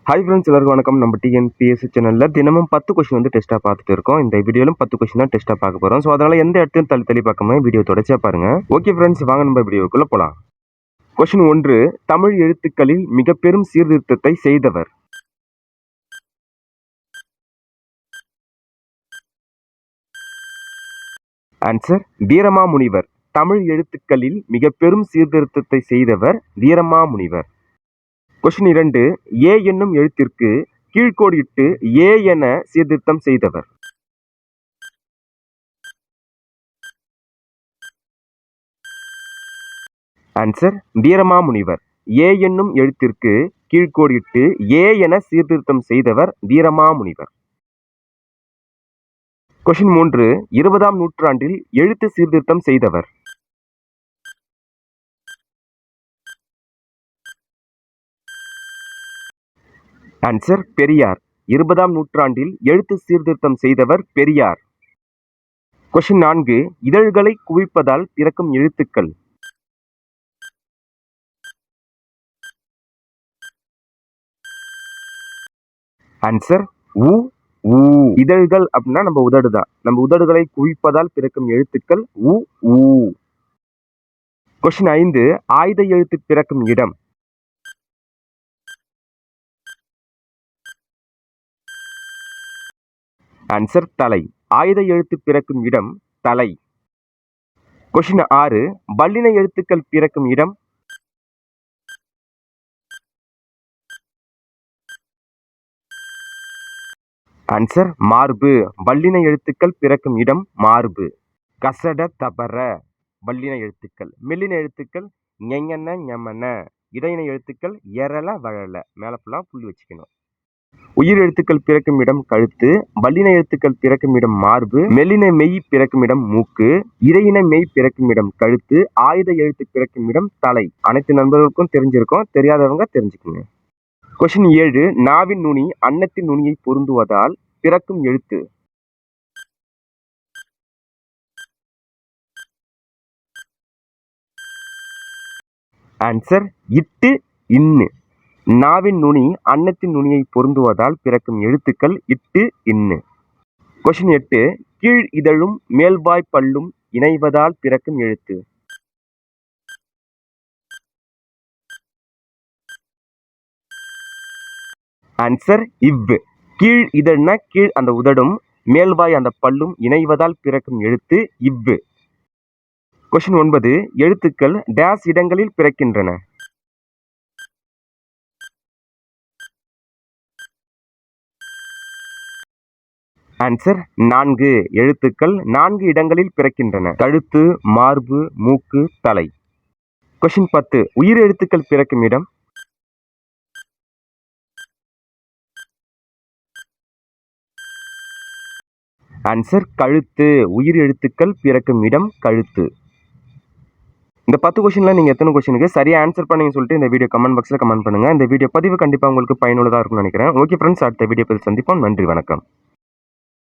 Hi friends, எல்லாருக்கும் வணக்கம். நம்ம டிஎன்பிஎஸ்சி சேனலில் தினமும் 10 கொஸ்டின் வந்து டெஸ்ட்டாக பார்த்துட்டு இருக்கோம். இந்த வீடியோலும் 10 கொஸ்டின் தான் டெஸ்ட்டாக பார்க்க போகிறோம். ஸோ அதனால் எந்த இடத்தையும் தள்ளி பார்க்காம வீடியோ தொடர்ச்சியாக பாருங்கள். ஓகே ஃப்ரெண்ட்ஸ், வாங்க நம்ம வீடியோக்குள்ளே போகலாம். கொஸ்டின் 1, தமிழ் எழுத்துக்களில் மிக பெரும் சீர்திருத்தத்தை செய்தவர்? ஆன்சர் வீரமாமுனிவர். தமிழ் எழுத்துக்களில் மிக பெரும் சீர்திருத்தத்தை செய்தவர் வீரமாமுனிவர். கொஸ்டின் 2, ஏ என்னும் எழுத்திற்கு கீழ்கோடிட்டு ஏ என சீர்திருத்தம் செய்தவர்? ஆன்சர் வீரமாமுனிவர். ஏ என்னும் எழுத்திற்கு கீழ்கோடிட்டு ஏ என சீர்திருத்தம் செய்தவர் வீரமாமுனிவர். கொஸ்டின் 3, 20ஆம் நூற்றாண்டில் எழுத்து சீர்திருத்தம் செய்தவர்? ஆன்சர் பெரியார். 20ஆம் நூற்றாண்டில் எழுத்து சீர்திருத்தம் செய்தவர் பெரியார். கொஸ்டின் 4, இதழ்களை குவிப்பதால் பிறக்கும் எழுத்துக்கள்? ஆன்சர் உ ஊ. இதழ்கள் அப்படின்னா நம்ம உதடு தான். நம்ம உதடுகளை குவிப்பதால் பிறக்கும் எழுத்துக்கள் உ ஊ. கொஸ்டின் 5, ஆயுத எழுத்து பிறக்கும் இடம்? ஆன்சர் தலை. ஆயுத எழுத்து பிறக்கும் இடம் தலை. கொஸ்டின் 6, வல்லின எழுத்துக்கள் பிறக்கும் இடம்? ஆன்சர் மார்பு. வல்லின எழுத்துக்கள் பிறக்கும் இடம் மார்பு. கசட தபர வல்லின எழுத்துக்கள். மெல்லின எழுத்துக்கள் ஞெஞன ஞமன. இடையின எழுத்துக்கள் எரள வழல. மேல ஃபுல்லா புள்ளி வச்சுக்கணும். உயிர் எழுத்துக்கள் பிறக்கும் இடம் கழுத்து. வல்லின எழுத்துக்கள் பிறக்கும் இடம் மார்பு. மெல்லின மெய் பிறக்கும் இடம் மூக்கு. இடையின மெய் பிறக்கும் இடம் கழுத்து. ஆயுத எழுத்து பிறக்கும் இடம் தலை. அனைத்து நண்பர்களுக்கும் தெரிஞ்சிருக்கும், தெரியாதவங்க தெரிஞ்சுக்குங்க. கொஸ்டின் 7, நாவின் நுனி அன்னத்தின் நுனியை பொருந்துவதால் பிறக்கும் எழுத்து? ஆன்சர் இட்டு இன்னு. நாவின் நுனி அன்னத்தின் நுனியை பொருந்துவதால் பிறக்கும் எழுத்துக்கள் இட்டு இன்னு. கொஸ்டின் 8, கீழ் இதழும் மேல்வாய் பல்லும் இணைவதால் பிறக்கும் எழுத்து? ஆன்சர் இவ். கீழ் இதழ்னா கீழ் அந்த உதடும், மேல்வாய் அந்த பல்லும் இணைவதால் பிறக்கும் எழுத்து இவ். கொஸ்டின் 9, எழுத்துக்கள் டேஸ் இடங்களில் பிறக்கின்றன? ஆன்சர் 4. எழுத்துக்கள் 4 இடங்களில் பிறக்கின்றன. கழுத்து, மார்பு, மூக்கு, தலை. கொஸ்டின் 10, உயிர் எழுத்துக்கள் பிறக்கும் இடம்? ஆன்சர் கழுத்து. உயிர் எழுத்துக்கள் பிறக்கும் இடம் கழுத்து. இந்த 10 கொஸ்டின்ல நீங்க எத்தனை கொஸ்டினுக்கு சரியா ஆன்சர் பண்ணீங்கன்னு சொல்லிட்டு இந்த வீடியோ கமெண்ட் பாக்ஸ்ல கமெண்ட் பண்ணுங்க. இந்த வீடியோ பதிவு கண்டிப்பா உங்களுக்கு பயனுள்ளதா இருக்கும்னு நினைக்கிறேன். ஓகே ஃப்ரெண்ட்ஸ், அடுத்த வீடியோ சந்திப்போம். நன்றி, வணக்கம்.